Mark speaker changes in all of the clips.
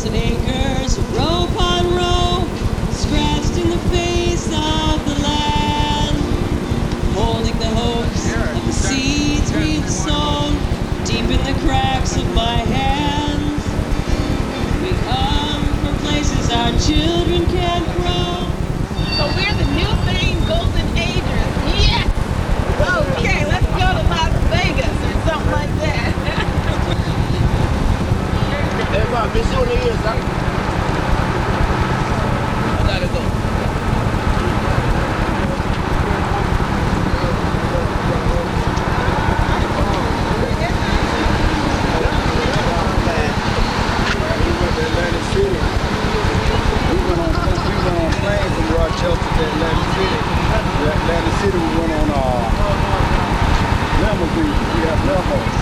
Speaker 1: 1,000 acres, row upon row, scratched in the face of the land, holding the hopes of the seeds we've sown deep in the cracks of my hands. We come from places our children can't grow.
Speaker 2: So we're the new thing, golden agers. Yes! Okay, let's go to Las Vegas or something like that.
Speaker 3: Everybody, be sure they is, huh? I gotta go. Atlantic City. We went on planes from Rochester to Atlantic City. Atlantic City, we went on limousine. We have limos.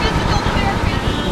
Speaker 2: Physical therapy.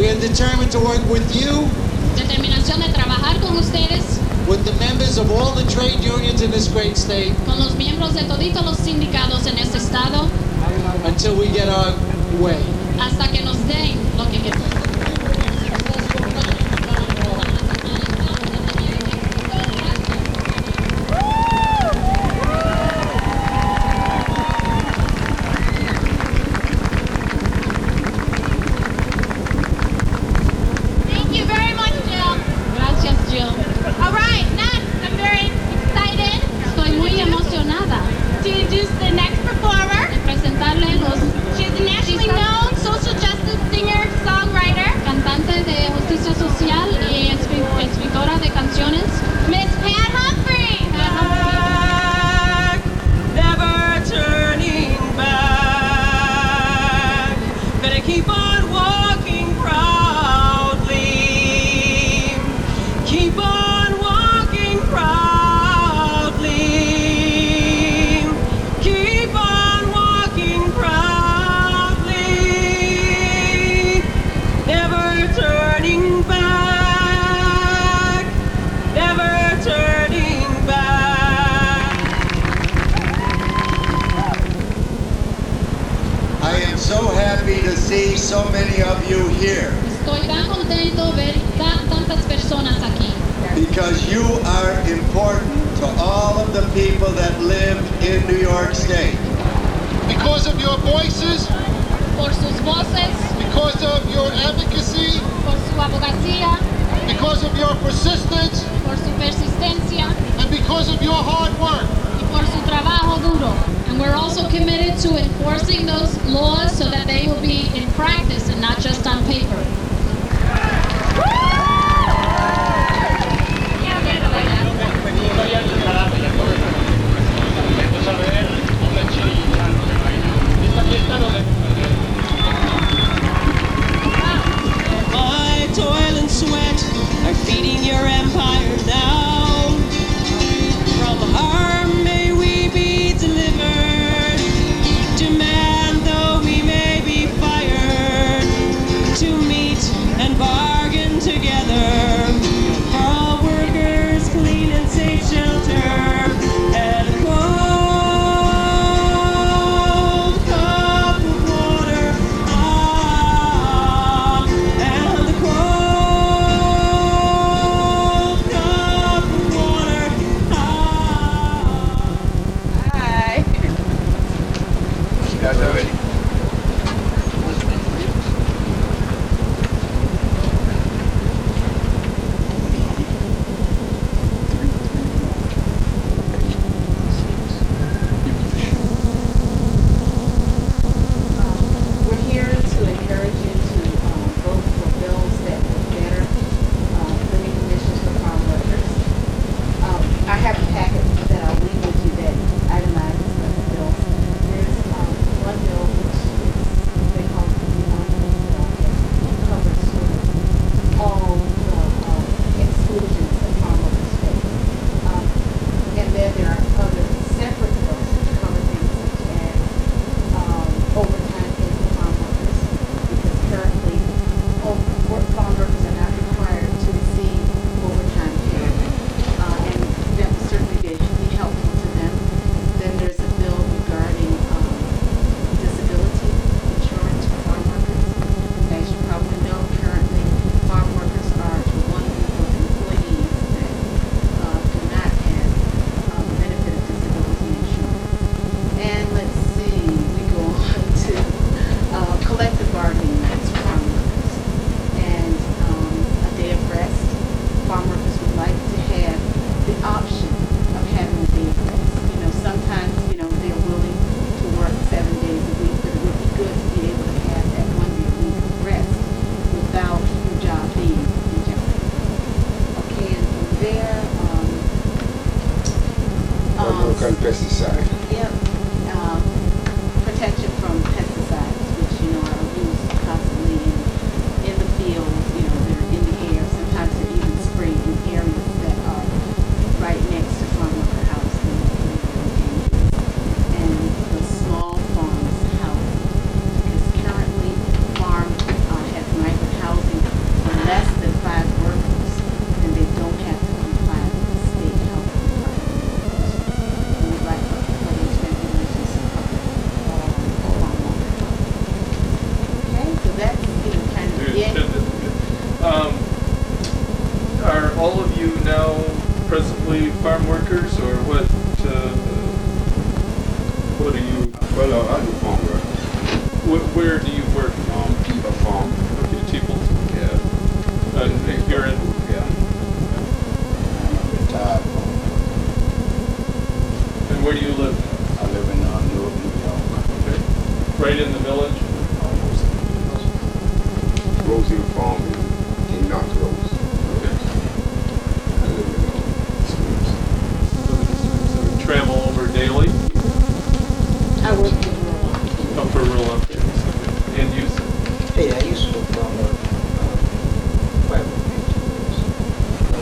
Speaker 4: We are determined to work with you,
Speaker 5: Determinación de trabajar con ustedes,
Speaker 4: with the members of all the trade unions in this great state,
Speaker 5: con los miembros de toditos los sindicatos en este estado,
Speaker 4: until we get our way.
Speaker 5: hasta que nos den lo que queremos.
Speaker 2: Thank you very much, Jill.
Speaker 5: Gracias, Jill.
Speaker 2: All right, next, I'm very excited
Speaker 5: Estoy muy emocionada
Speaker 2: to introduce the next performer.
Speaker 5: de presentarles los
Speaker 2: She's a nationally known social justice singer, songwriter,
Speaker 5: cantantes de justicia social y escritora de canciones.
Speaker 2: Miss Pat Humphrey.
Speaker 1: Back, never turning back. Better keep on walking proudly. Keep on walking proudly. Keep on walking proudly. Never turning back. Never turning back.
Speaker 3: I am so happy to see so many of you here
Speaker 5: Estoy tan contento ver tantas personas aquí,
Speaker 3: because you are important to all of the people that live in New York State.
Speaker 6: Because of your voices,
Speaker 5: por sus voces,
Speaker 6: because of your advocacy,
Speaker 5: por su abogacía,
Speaker 6: because of your persistence,
Speaker 5: por su persistencia
Speaker 6: and because of your hard work.
Speaker 5: y por su trabajo duro. And we're also committed to enforcing those laws so that they will be in practice and not just on paper.
Speaker 1: My toil and sweat are feeding your empire now. From harm may we be delivered. To man though we may be fired. To meet
Speaker 7: strictly farm workers, or what? What are you?
Speaker 8: Well, I do farm work.
Speaker 7: Where do you work?
Speaker 8: A farm.
Speaker 7: Okay, Teeple.
Speaker 8: Yeah.
Speaker 7: And you're in.
Speaker 8: Yeah. I'm a retired farm worker.
Speaker 7: And where do you live?
Speaker 8: I live in Newark, New York.
Speaker 7: Okay. Right in the village.
Speaker 8: Almost.
Speaker 9: Rosie Farm in North Rose.
Speaker 7: Okay.
Speaker 9: I live in schools.
Speaker 7: So you travel over daily.
Speaker 2: I work in rural.
Speaker 7: Up for rural affairs. Okay. And you?
Speaker 10: Hey, I used to farm quite a years. I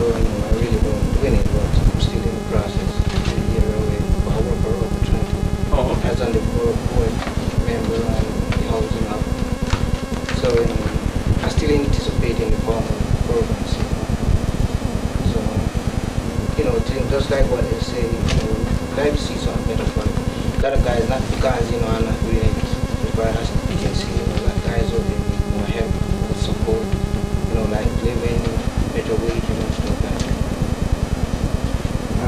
Speaker 10: really don't do any work. I'm still in the process. A year away. But I work for opportunity.
Speaker 7: Oh, okay.
Speaker 10: As on the board member and the housing up. So I still anticipate in the farming programs. So, just like what they say, life to see something better for it. A lot of guys, not because, I'm not doing it, but as you can see, a lot of guys out there need more help, more support, like living, better wage, stuff like that.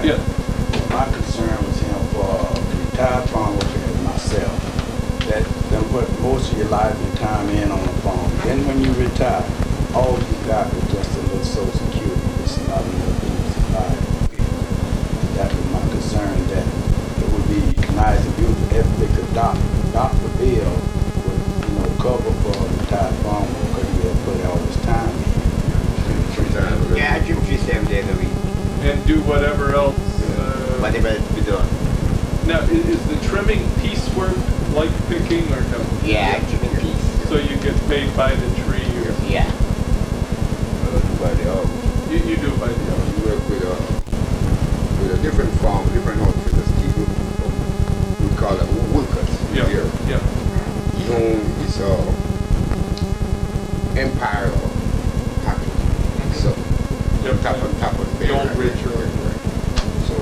Speaker 7: Yeah.
Speaker 8: My concern was for retired farm worker as myself, that them put most of your life and time in on the farm. Then when you retire, all you got is just a little social security. It's not enough to survive. That was my concern, that it would be nice if they could adopt the bill with, cover for a retired farm worker who had put all his time in.
Speaker 9: 3 times a week.
Speaker 11: Yeah, I trim tree 7 days a week.
Speaker 7: And do whatever else.
Speaker 11: Whatever to be done.
Speaker 7: Now, is the trimming piecework like picking or no?
Speaker 11: Yeah, I trim in peace.
Speaker 7: So you get paid by the tree? Or
Speaker 11: Yeah.
Speaker 9: By the hour.
Speaker 7: you do it by the hour?
Speaker 9: We work with a different farm, different outfitters. People, we call it workers here.
Speaker 7: Yeah.
Speaker 9: Zone is Empire package. So top of the
Speaker 7: The old
Speaker 9: right
Speaker 7: bridge.
Speaker 9: there. So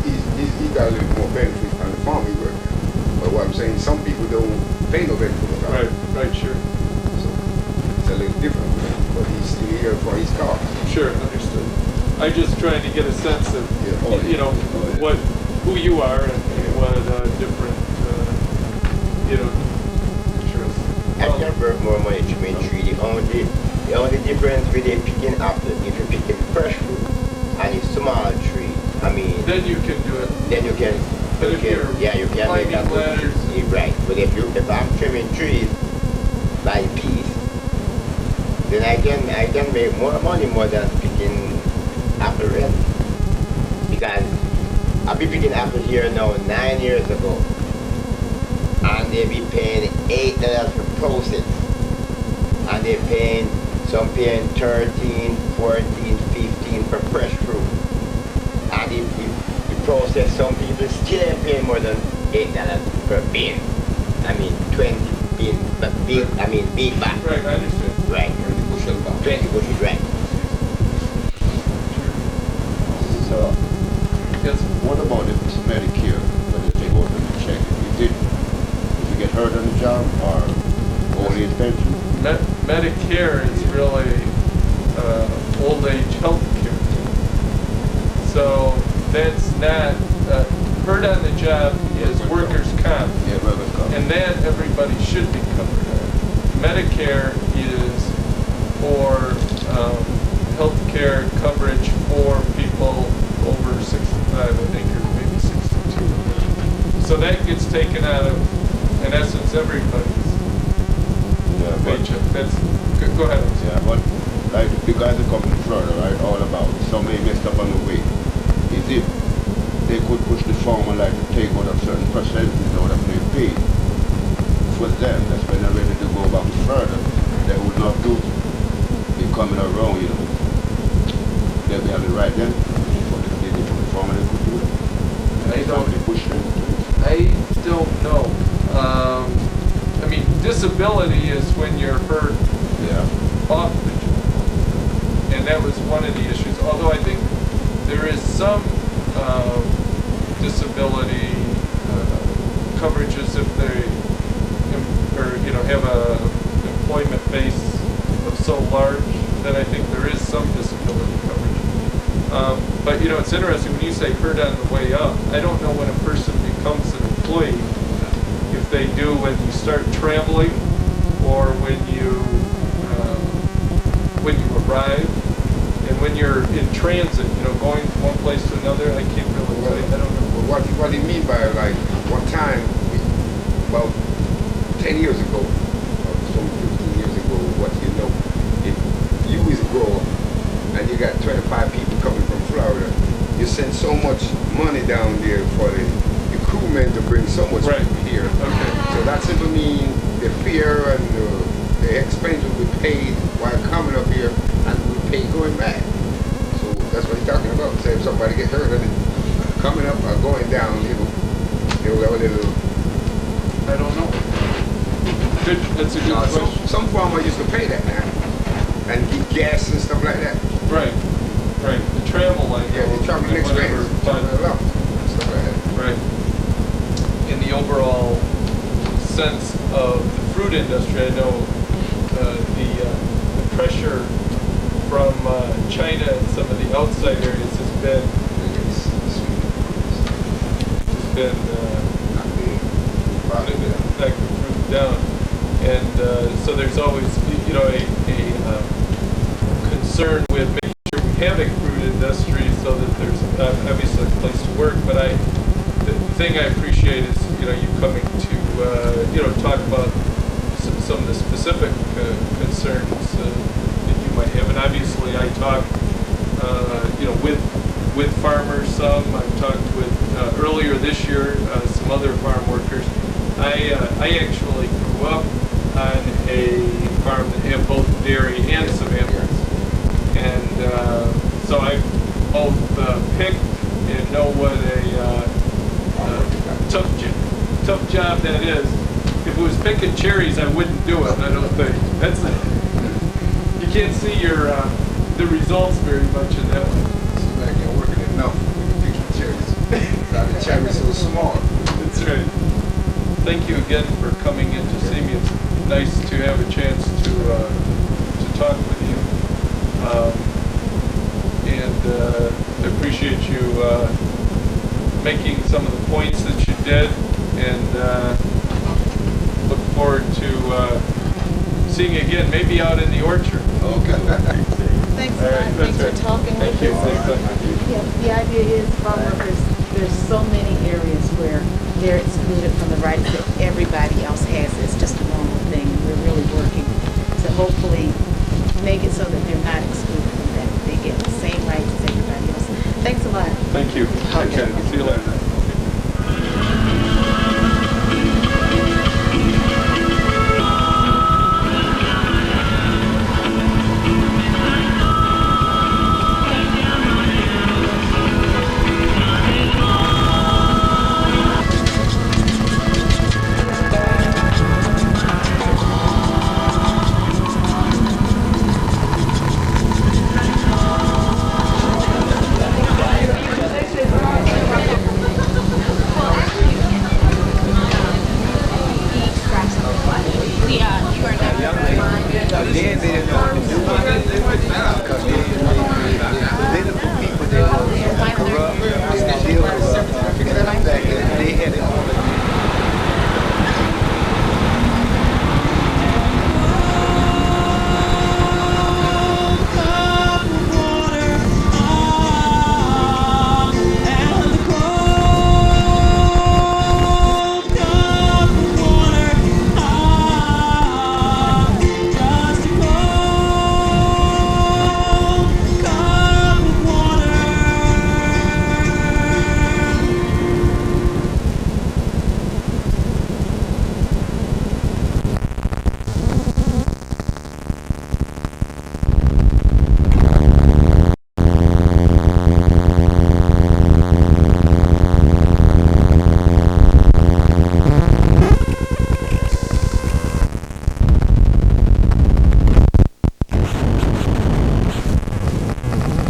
Speaker 9: he got a little more benefit from the farm he worked. But what I'm saying, some people don't pay no benefit.
Speaker 7: Right, sure.
Speaker 9: So it's a little different. But he's still here for his car.
Speaker 7: Sure, understood. I'm just trying to get a sense of,
Speaker 9: Yeah.
Speaker 7: who you are and what different, interests.
Speaker 11: I can work more money trimming tree. The only difference with it picking apple, if you're picking fresh fruit and it's small tree,
Speaker 7: Then you can do it.
Speaker 11: then you can
Speaker 7: But if you're
Speaker 11: you can make
Speaker 7: climbing
Speaker 11: that
Speaker 7: ladders.
Speaker 11: right. But if I'm trimming trees by piece, then I can make more money more than picking apple red. Because I've been picking apple here now 9 years ago. And they be paying $8 for process. And they paying 13, 14, 15 for fresh fruit. And if you process, some people still ain't paying more than $8 per bin. 20 bin, but big bag.
Speaker 7: Right, I understand.
Speaker 11: Right. 20 bushels, right.
Speaker 8: So,
Speaker 7: Yes.
Speaker 8: what about if it's Medicare, when they take over the check? If you get hurt on the job or only in pension?
Speaker 7: Medicare is really old age health care. So that's not, hurt on the job is workers' comp.
Speaker 8: Yeah, workers' comp.
Speaker 7: And that everybody should be covered on. Medicare is for health care coverage for people over 65, I think, or maybe 62. So that gets taken out of, in essence, everybody's paycheck. That's, go ahead.
Speaker 8: Yeah, but like the guys that come from Florida, right, all about somebody messed up on the way. Is if they could push the farmer like to take out a certain percentage out of their pay for them, that's when they're ready to go back to Florida, they would not do it coming around, They'll be having the right then for the farmer they could do it.
Speaker 7: I don't know. Disability is when you're hurt off the job. And that was one of the issues. Although I think there is some disability coverages if they have a employment base of so large that I think there is some disability coverage. But you know, it's interesting when you say hurt on the way up. I don't know when a person becomes an employee, if they do when you start traveling or when you arrive, and when you're in transit, you know, going from one place to another. I can't really say. I don't know.
Speaker 9: What do you mean by, like, one time, about 10 years ago, or some 15 years ago, what you know, if you is a grower and you got 25 people coming from Florida, you send so much money down there for the crewmen to bring so much people here.
Speaker 7: Okay.
Speaker 9: So that simply means the fare and the expense will be paid while coming up here and will be paid going back. So that's what he's talking about. Say if somebody gets hurt and coming up or going down, they'll have a little.
Speaker 7: I don't know. Good. That's a good question.
Speaker 9: Some farmers used to pay that now and get gas and stuff like that.
Speaker 7: Right. Right. The travel line.
Speaker 9: Yeah, the travel expense. Stuff like that.
Speaker 7: Right. In the overall sense of the fruit industry, I know the pressure from China and some of the outside areas has been back the fruit down, and so there's always a concern with making sure we have a fruit industry so that there's obviously a place to work. But the thing I appreciate is you coming to talk about some of the specific concerns that you might have, and obviously I talk with farmers some. I've talked with earlier this year some other farm workers. I actually grew up on a farm that had both dairy and some animals, and so I've both picked and know what a tough job that is. If it was picking cherries, I wouldn't do it. I don't think you can't see the results very much in that one.
Speaker 9: Seems like you're working enough when you're picking cherries. The cherries so small.
Speaker 7: That's right. Thank you again for coming in to see me. It's nice to have a chance to talk with you, and I appreciate you making some of the points that you did, and look forward to seeing you again, maybe out in the orchard.
Speaker 9: Okay.
Speaker 2: Thanks a lot. Thanks for talking with us.
Speaker 12: Yeah, the idea is farm workers, there's so many areas where they're excluded from the rights that everybody else has. It's just a normal thing. We're really working to hopefully make it so that they're not excluded from that. They get the same rights as everybody else. Thanks a lot.
Speaker 7: Thank you.
Speaker 12: Okay.
Speaker 7: See you later.